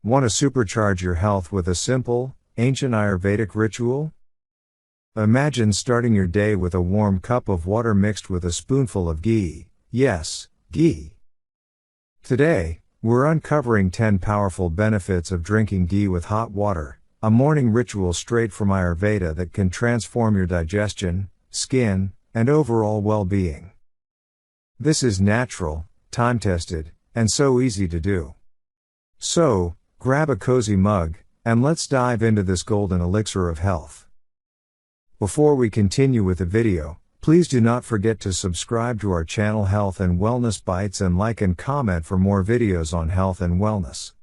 Want to supercharge your health with a simple, ancient Ayurvedic ritual? Imagine starting your day with a warm cup of water mixed with a spoonful of ghee. Yes, ghee. Today, we're uncovering 10 powerful benefits of drinking ghee with hot water, a morning ritual straight from Ayurveda that can transform your digestion, skin, and overall well-being. This is natural, time-tested, and so easy to do. So, grab a cozy mug, and let's dive into this golden elixir of health. Before we continue with the video, please do not forget to subscribe to our channel Health and Wellness Bites and like and comment for more videos on health and wellness.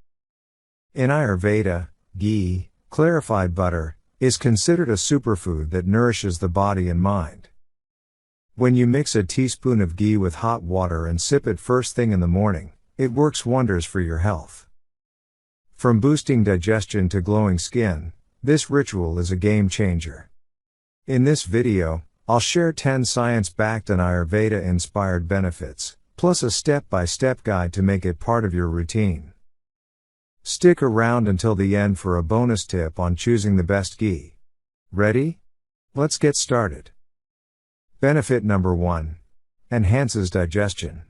In Ayurveda, ghee, clarified butter, is considered a superfood that nourishes the body and mind. When you mix a teaspoon of ghee with hot water and sip it first thing in the morning, it works wonders for your health. From boosting digestion to glowing skin, this ritual is a game changer. In this video, I'll share 10 science-backed and Ayurveda-inspired benefits, plus a step-by-step guide to make it part of your routine. Stick around until the end for a bonus tip on choosing the best ghee. Ready? Let's get started. Benefit number 1. Enhances digestion.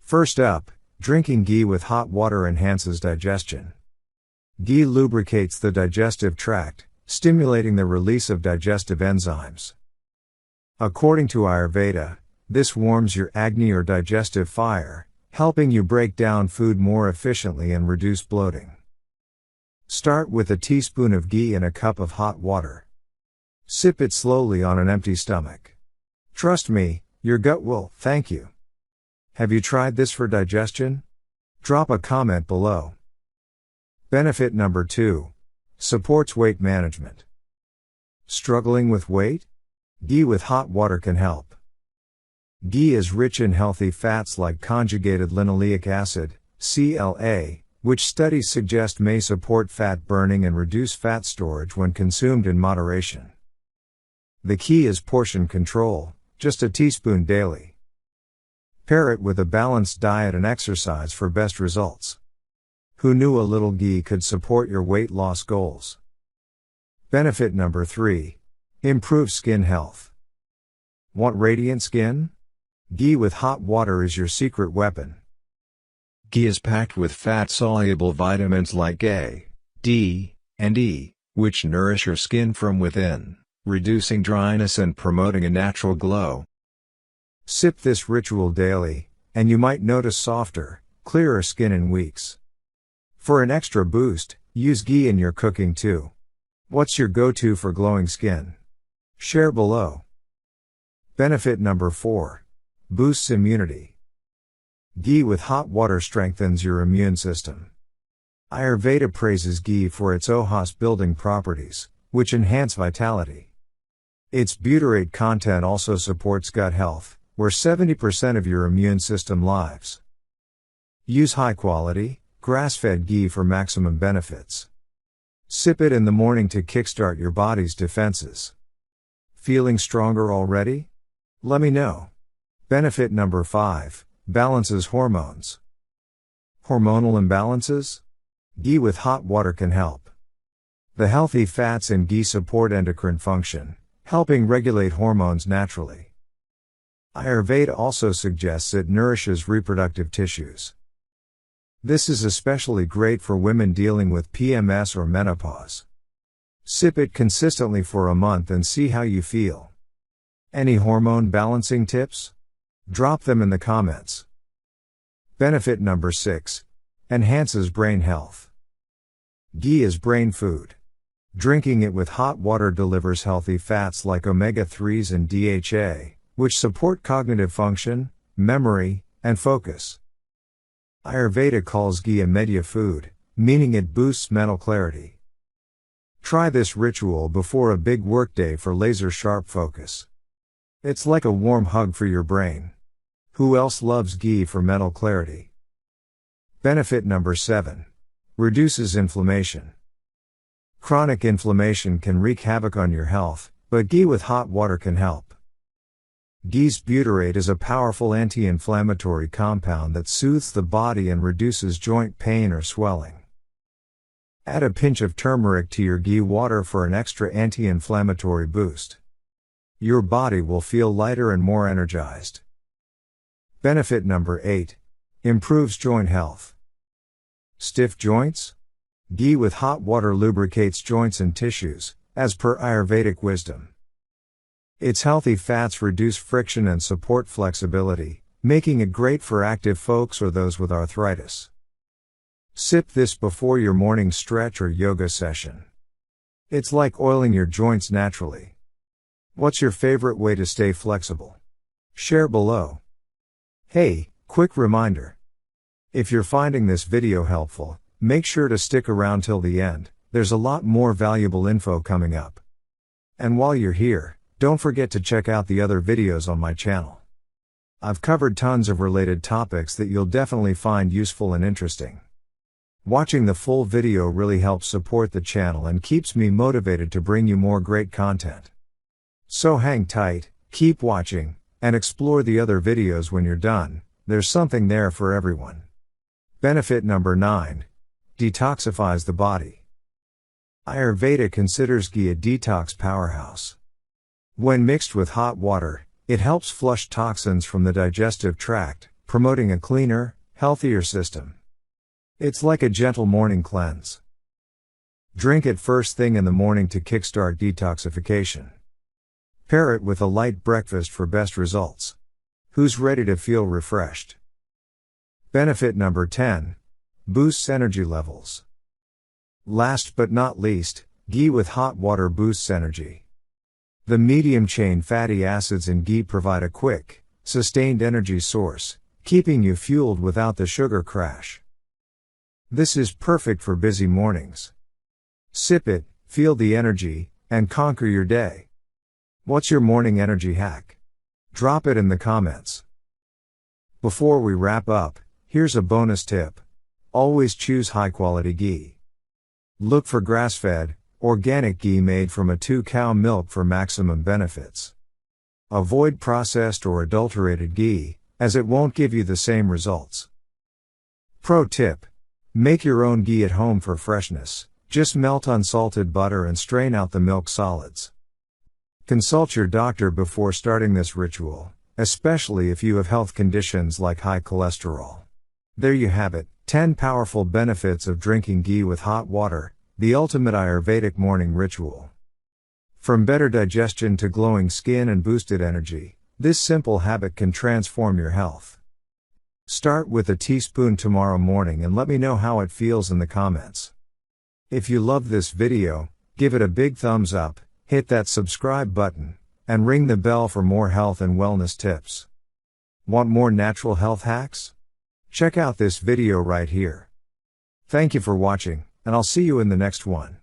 First up, drinking ghee with hot water enhances digestion. Ghee lubricates the digestive tract, stimulating the release of digestive enzymes. According to Ayurveda, this warms your Agni or digestive fire, helping you break down food more efficiently and reduce bloating. Start with a teaspoon of ghee in a cup of hot water. Sip it slowly on an empty stomach. Trust me, your gut will thank you. Have you tried this for digestion? Drop a comment below. Benefit number 2. Supports weight management. Struggling with weight? Ghee with hot water can help. Ghee is rich in healthy fats like conjugated linoleic acid, CLA, which studies suggest may support fat burning and reduce fat storage when consumed in moderation. The key is portion control, just a teaspoon daily. Pair it with a balanced diet and exercise for best results. Who knew a little ghee could support your weight loss goals? Benefit number 3. Improves skin health. Want radiant skin? Ghee with hot water is your secret weapon. Ghee is packed with fat-soluble vitamins like A, D, and E, which nourish your skin from within, reducing dryness and promoting a natural glow. Sip this ritual daily, and you might notice softer, clearer skin in weeks. For an extra boost, use ghee in your cooking too. What's your go-to for glowing skin? Share below. Benefit number 4. Boosts immunity. Ghee with hot water strengthens your immune system. Ayurveda praises ghee for its OHAS-building properties, which enhance vitality. Its butyrate content also supports gut health, where 70% of your immune system lives. Use high-quality, grass-fed ghee for maximum benefits. Sip it in the morning to kickstart your body's defenses. Feeling stronger already? Let me know. Benefit number 5. Balances hormones. Hormonal imbalances? Ghee with hot water can help. The healthy fats in ghee support endocrine function, helping regulate hormones naturally. Ayurveda also suggests it nourishes reproductive tissues. This is especially great for women dealing with PMS or menopause. Sip it consistently for a month and see how you feel. Any hormone balancing tips? Drop them in the comments. Benefit number 6. Enhances brain health. Ghee is brain food. Drinking it with hot water delivers healthy fats like omega-3s and DHA, which support cognitive function, memory, and focus. Ayurveda calls ghee a medhya food, meaning it boosts mental clarity. Try this ritual before a big workday for laser-sharp focus. It's like a warm hug for your brain. Who else loves ghee for mental clarity? Benefit number 7. Reduces inflammation. Chronic inflammation can wreak havoc on your health, but ghee with hot water can help. Ghee's butyrate is a powerful anti-inflammatory compound that soothes the body and reduces joint pain or swelling. Add a pinch of turmeric to your ghee water for an extra anti-inflammatory boost. Your body will feel lighter and more energized. Benefit number 8. Improves joint health. Stiff joints? Ghee with hot water lubricates joints and tissues, as per Ayurvedic wisdom. Its healthy fats reduce friction and support flexibility, making it great for active folks or those with arthritis. Sip this before your morning stretch or yoga session. It's like oiling your joints naturally. What's your favorite way to stay flexible? Share below. Hey, quick reminder. If you're finding this video helpful, make sure to stick around till the end, there's a lot more valuable info coming up. And while you're here, don't forget to check out the other videos on my channel. I've covered tons of related topics that you'll definitely find useful and interesting. Watching the full video really helps support the channel and keeps me motivated to bring you more great content. So hang tight, keep watching, and explore the other videos when you're done, there's something there for everyone. Benefit number 9. Detoxifies the body. Ayurveda considers ghee a detox powerhouse. When mixed with hot water, it helps flush toxins from the digestive tract, promoting a cleaner, healthier system. It's like a gentle morning cleanse. Drink it first thing in the morning to kickstart detoxification. Pair it with a light breakfast for best results. Who's ready to feel refreshed? Benefit number 10. Boosts energy levels. Last but not least, ghee with hot water boosts energy. The medium-chain fatty acids in ghee provide a quick, sustained energy source, keeping you fueled without the sugar crash. This is perfect for busy mornings. Sip it, feel the energy, and conquer your day. What's your morning energy hack? Drop it in the comments. Before we wrap up, here's a bonus tip. Always choose high-quality ghee. Look for grass-fed, organic ghee made from a 2-cow milk for maximum benefits. Avoid processed or adulterated ghee, as it won't give you the same results. Pro tip. Make your own ghee at home for freshness. Just melt unsalted butter and strain out the milk solids. Consult your doctor before starting this ritual, especially if you have health conditions like high cholesterol. There you have it, 10 powerful benefits of drinking ghee with hot water, the ultimate Ayurvedic morning ritual. From better digestion to glowing skin and boosted energy, this simple habit can transform your health. Start with a teaspoon tomorrow morning and let me know how it feels in the comments. If you loved this video, give it a big thumbs up, hit that subscribe button, and ring the bell for more health and wellness tips. Want more natural health hacks? Check out this video right here. Thank you for watching, and I'll see you in the next one.